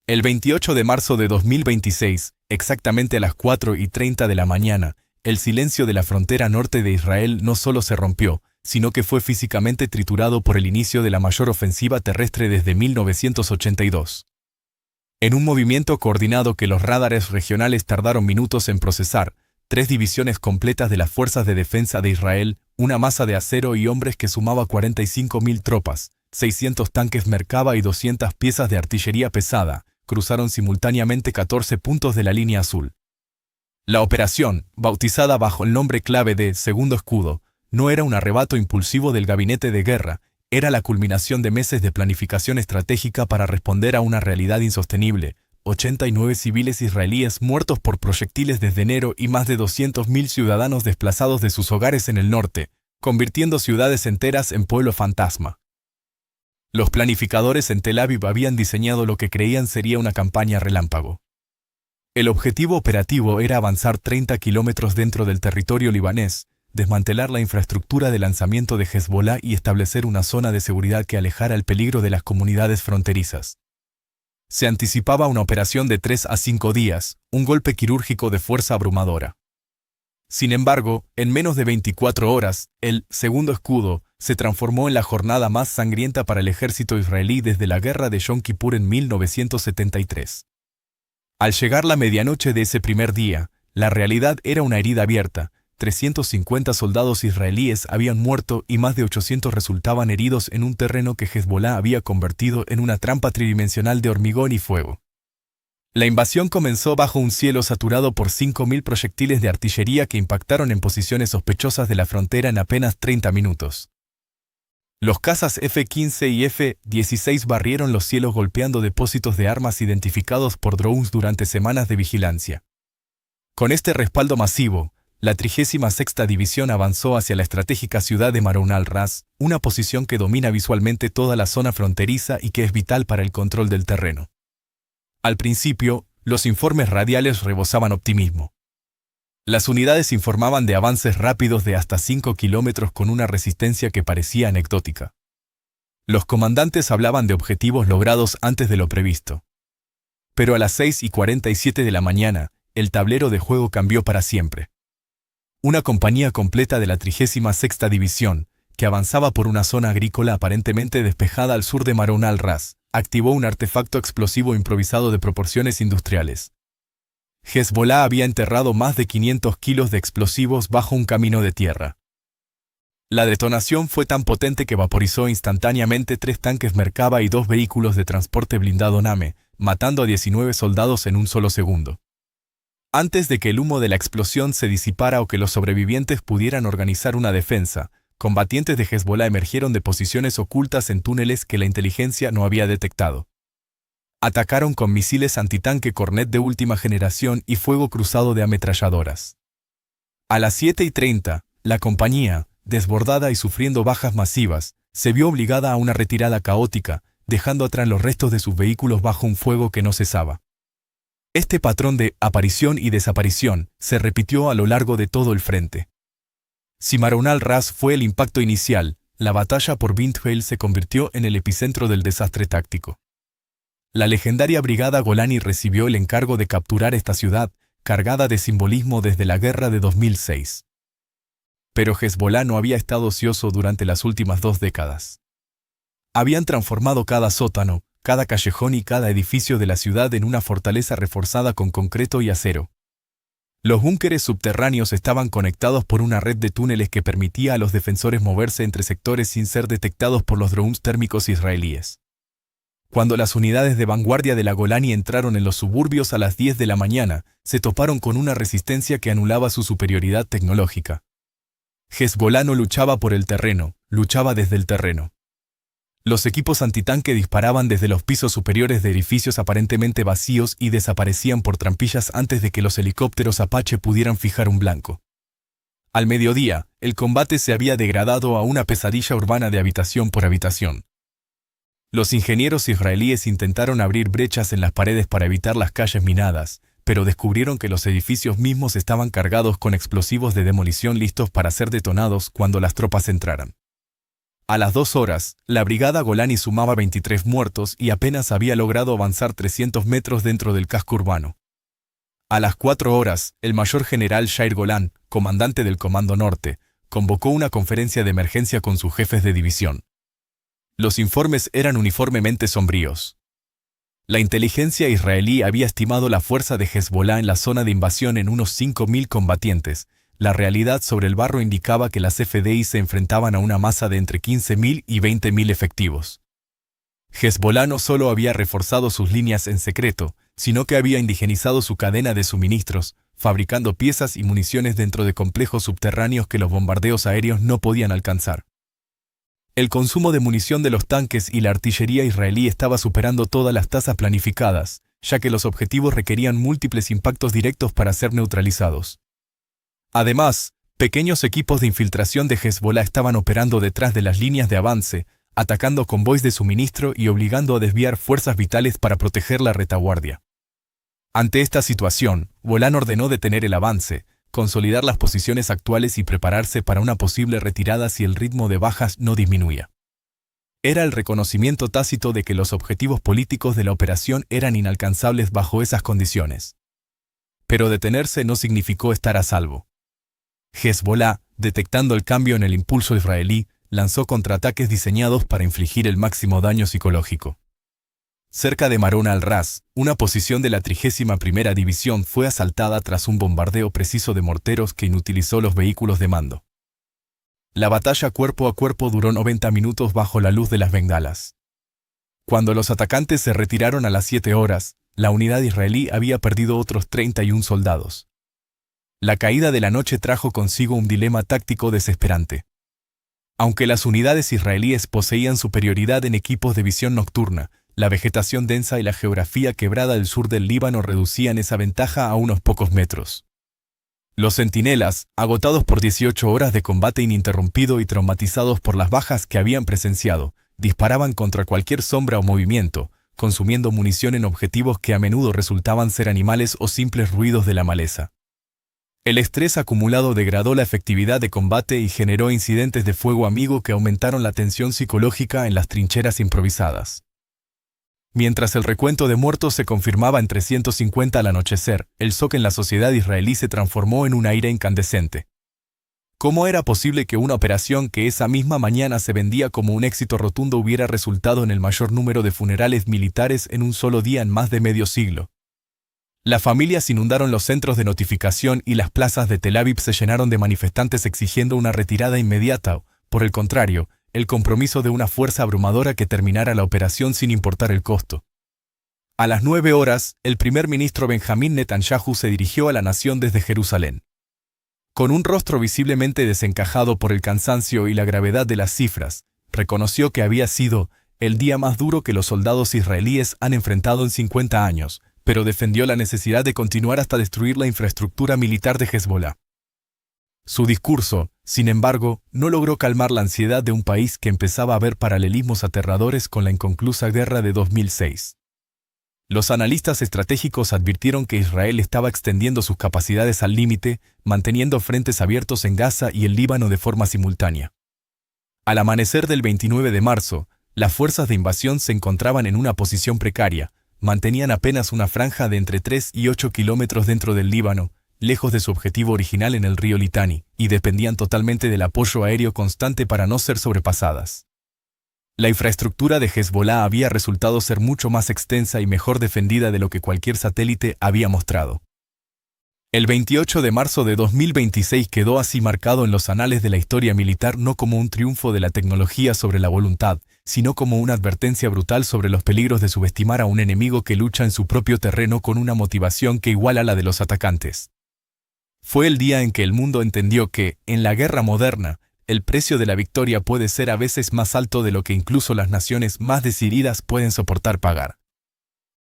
El 28 de marzo de 2026, exactamente a las 4:30 de la mañana, el silencio de la frontera norte de Israel no solo se rompió, sino que fue físicamente triturado por el inicio de la mayor ofensiva terrestre desde 1982. En un movimiento coordinado que los radares regionales tardaron minutos en procesar, 3 divisiones completas de las fuerzas de defensa de Israel, una masa de acero y hombres que sumaba 45.000 tropas, 600 tanques Merkava y 200 piezas de artillería pesada, cruzaron simultáneamente 14 puntos de la línea azul. La operación, bautizada bajo el nombre clave de Segundo Escudo, no era un arrebato impulsivo del gabinete de guerra, era la culminación de meses de planificación estratégica para responder a una realidad insostenible: 89 civiles israelíes muertos por proyectiles desde enero y más de 200.000 ciudadanos desplazados de sus hogares en el norte, convirtiendo ciudades enteras en pueblo fantasma. Los planificadores en Tel Aviv habían diseñado lo que creían sería una campaña relámpago. El objetivo operativo era avanzar 30 kilómetros dentro del territorio libanés, desmantelar la infraestructura de lanzamiento de Hezbollah y establecer una zona de seguridad que alejara el peligro de las comunidades fronterizas. Se anticipaba una operación de 3 a 5 días, un golpe quirúrgico de fuerza abrumadora. Sin embargo, en menos de 24 horas, el Segundo Escudo se transformó en la jornada más sangrienta para el ejército israelí desde la guerra de Yom Kippur en 1973. Al llegar la medianoche de ese primer día, la realidad era una herida abierta. 350 soldados israelíes habían muerto y más de 800 resultaban heridos en un terreno que Hezbollah había convertido en una trampa tridimensional de hormigón y fuego. La invasión comenzó bajo un cielo saturado por 5.000 proyectiles de artillería que impactaron en posiciones sospechosas de la frontera en apenas 30 minutos. Los cazas F-15 y F-16 barrieron los cielos golpeando depósitos de armas identificados por drones durante semanas de vigilancia. Con este respaldo masivo, la 36ª División avanzó hacia la estratégica ciudad de Maroun al-Ras, una posición que domina visualmente toda la zona fronteriza y que es vital para el control del terreno. Al principio, los informes radiales rebosaban optimismo. Las unidades informaban de avances rápidos de hasta 5 kilómetros con una resistencia que parecía anecdótica. Los comandantes hablaban de objetivos logrados antes de lo previsto. Pero a las 6:47 de la mañana, el tablero de juego cambió para siempre. Una compañía completa de la 36ª División, que avanzaba por una zona agrícola aparentemente despejada al sur de Maroun al-Ras, activó un artefacto explosivo improvisado de proporciones industriales. Hezbollah había enterrado más de 500 kilos de explosivos bajo un camino de tierra. La detonación fue tan potente que vaporizó instantáneamente 3 tanques Merkava y 2 vehículos de transporte blindado NAME, matando a 19 soldados en un solo segundo. Antes de que el humo de la explosión se disipara o que los sobrevivientes pudieran organizar una defensa, combatientes de Hezbollah emergieron de posiciones ocultas en túneles que la inteligencia no había detectado. Atacaron con misiles antitanque Cornet de última generación y fuego cruzado de ametralladoras. A las 7:30, la compañía, desbordada y sufriendo bajas masivas, se vio obligada a una retirada caótica, dejando atrás los restos de sus vehículos bajo un fuego que no cesaba. Este patrón de aparición y desaparición se repitió a lo largo de todo el frente. Si Maroun al-Ras fue el impacto inicial, la batalla por Bint Jbeil se convirtió en el epicentro del desastre táctico. La legendaria Brigada Golani recibió el encargo de capturar esta ciudad, cargada de simbolismo desde la guerra de 2006. Pero Hezbollah no había estado ocioso durante las últimas 2 décadas. Habían transformado cada sótano, cada callejón y cada edificio de la ciudad en una fortaleza reforzada con concreto y acero. Los búnkeres subterráneos estaban conectados por una red de túneles que permitía a los defensores moverse entre sectores sin ser detectados por los drones térmicos israelíes. Cuando las unidades de vanguardia de la Golani entraron en los suburbios a las 10 de la mañana, se toparon con una resistencia que anulaba su superioridad tecnológica. Hezbollah no luchaba por el terreno, luchaba desde el terreno. Los equipos antitanque disparaban desde los pisos superiores de edificios aparentemente vacíos y desaparecían por trampillas antes de que los helicópteros Apache pudieran fijar un blanco. Al mediodía, el combate se había degradado a una pesadilla urbana de habitación por habitación. Los ingenieros israelíes intentaron abrir brechas en las paredes para evitar las calles minadas, pero descubrieron que los edificios mismos estaban cargados con explosivos de demolición listos para ser detonados cuando las tropas entraran. A las 2 horas, la brigada Golani sumaba 23 muertos y apenas había logrado avanzar 300 metros dentro del casco urbano. A las 4 horas, el mayor general Yair Golan, comandante del Comando Norte, convocó una conferencia de emergencia con sus jefes de división. Los informes eran uniformemente sombríos. La inteligencia israelí había estimado la fuerza de Hezbolá en la zona de invasión en unos 5.000 combatientes. La realidad sobre el barro indicaba que las FDI se enfrentaban a una masa de entre 15.000 y 20.000 efectivos. Hezbolá no solo había reforzado sus líneas en secreto, sino que había indigenizado su cadena de suministros, fabricando piezas y municiones dentro de complejos subterráneos que los bombardeos aéreos no podían alcanzar. El consumo de munición de los tanques y la artillería israelí estaba superando todas las tasas planificadas, ya que los objetivos requerían múltiples impactos directos para ser neutralizados. Además, pequeños equipos de infiltración de Hezbolá estaban operando detrás de las líneas de avance, atacando convoys de suministro y obligando a desviar fuerzas vitales para proteger la retaguardia. Ante esta situación, Golan ordenó detener el avance, consolidar las posiciones actuales y prepararse para una posible retirada si el ritmo de bajas no disminuía. Era el reconocimiento tácito de que los objetivos políticos de la operación eran inalcanzables bajo esas condiciones. Pero detenerse no significó estar a salvo. Hezbolá, detectando el cambio en el impulso israelí, lanzó contraataques diseñados para infligir el máximo daño psicológico. Cerca de Marona al-Ras, una posición de la 31ª División fue asaltada tras un bombardeo preciso de morteros que inutilizó los vehículos de mando. La batalla cuerpo a cuerpo duró 90 minutos bajo la luz de las bengalas. Cuando los atacantes se retiraron a las 7 horas, la unidad israelí había perdido otros 31 soldados. La caída de la noche trajo consigo un dilema táctico desesperante. Aunque las unidades israelíes poseían superioridad en equipos de visión nocturna, la vegetación densa y la geografía quebrada del sur del Líbano reducían esa ventaja a unos pocos metros. Los centinelas, agotados por 18 horas de combate ininterrumpido y traumatizados por las bajas que habían presenciado, disparaban contra cualquier sombra o movimiento, consumiendo munición en objetivos que a menudo resultaban ser animales o simples ruidos de la maleza. El estrés acumulado degradó la efectividad de combate y generó incidentes de fuego amigo que aumentaron la tensión psicológica en las trincheras improvisadas. Mientras el recuento de muertos se confirmaba en 350 al anochecer, el shock en la sociedad israelí se transformó en un aire incandescente. ¿Cómo era posible que una operación que esa misma mañana se vendía como un éxito rotundo hubiera resultado en el mayor número de funerales militares en un solo día en más de medio siglo? Las familias inundaron los centros de notificación y las plazas de Tel Aviv se llenaron de manifestantes exigiendo una retirada inmediata o, por el contrario, el compromiso de una fuerza abrumadora que terminara la operación sin importar el costo. A las 9 horas, el primer ministro Benjamín Netanyahu se dirigió a la nación desde Jerusalén. Con un rostro visiblemente desencajado por el cansancio y la gravedad de las cifras, reconoció que había sido el día más duro que los soldados israelíes han enfrentado en 50 años, pero defendió la necesidad de continuar hasta destruir la infraestructura militar de Hezbolá. Su discurso, sin embargo, no logró calmar la ansiedad de un país que empezaba a ver paralelismos aterradores con la inconclusa guerra de 2006. Los analistas estratégicos advirtieron que Israel estaba extendiendo sus capacidades al límite, manteniendo frentes abiertos en Gaza y el Líbano de forma simultánea. Al amanecer del 29 de marzo, las fuerzas de invasión se encontraban en una posición precaria, mantenían apenas una franja de entre 3 y 8 kilómetros dentro del Líbano, lejos de su objetivo original en el río Litani, y dependían totalmente del apoyo aéreo constante para no ser sobrepasadas. La infraestructura de Hezbolá había resultado ser mucho más extensa y mejor defendida de lo que cualquier satélite había mostrado. El 28 de marzo de 2026 quedó así marcado en los anales de la historia militar no como un triunfo de la tecnología sobre la voluntad, sino como una advertencia brutal sobre los peligros de subestimar a un enemigo que lucha en su propio terreno con una motivación que iguala la de los atacantes. Fue el día en que el mundo entendió que, en la guerra moderna, el precio de la victoria puede ser a veces más alto de lo que incluso las naciones más decididas pueden soportar pagar.